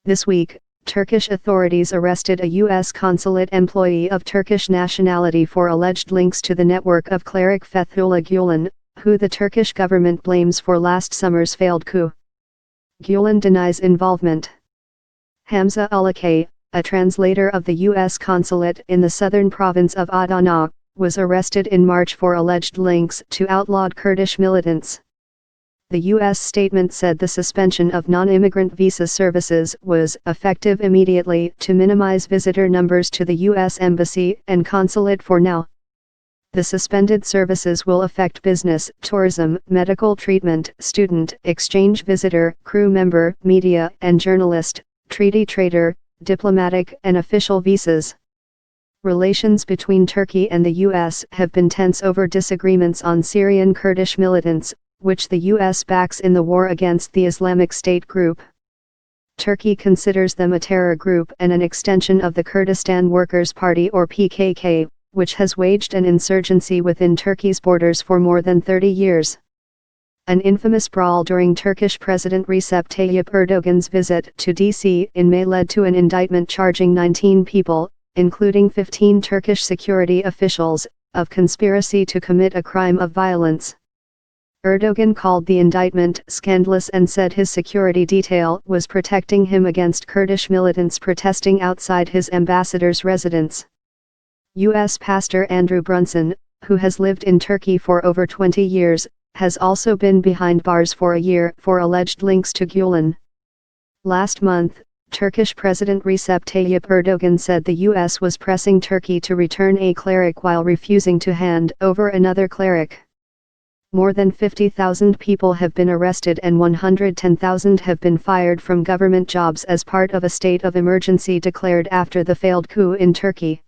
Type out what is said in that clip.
This week, Turkish authorities arrested a U.S. consulate employee of Turkish nationality for alleged links to the network of cleric Fethullah Gulen, who the Turkish government blames for last summer's failed coup. Gulen denies involvement. Hamza Ulukay, a translator of the U.S. consulate in the southern province of Adana, was arrested in March for alleged links to outlawed Kurdish militants. The U.S. statement said the suspension of non-immigrant visa services was effective immediately to minimize visitor numbers to the U.S. Embassy and Consulate for now. The suspended services will affect business, tourism, medical treatment, student, exchange visitor, crew member, media and journalist, treaty trader, diplomatic and official visas. Relations between Turkey and the U.S. have been tense over disagreements on Syrian Kurdish militants, which the U.S. backs in the war against the Islamic State group. Turkey considers them a terror group and an extension of the Kurdistan Workers' Party or PKK, which has waged an insurgency within Turkey's borders for more than 30 years. An infamous brawl during Turkish President Recep Tayyip Erdogan's visit to D.C. in May led to an indictment charging 19 people, including 15 Turkish security officials, of conspiracy to commit a crime of violence. Erdogan called the indictment scandalous and said his security detail was protecting him against Kurdish militants protesting outside his ambassador's residence. U.S. pastor Andrew Brunson, who has lived in Turkey for over 20 years, has also been behind bars for a year for alleged links to Gulen. Last month, Turkish President Recep Tayyip Erdogan said the U.S. was pressing Turkey to return a cleric while refusing to hand over another cleric. More than 50,000 people have been arrested and 110,000 have been fired from government jobs as part of a state of emergency declared after the failed coup in Turkey.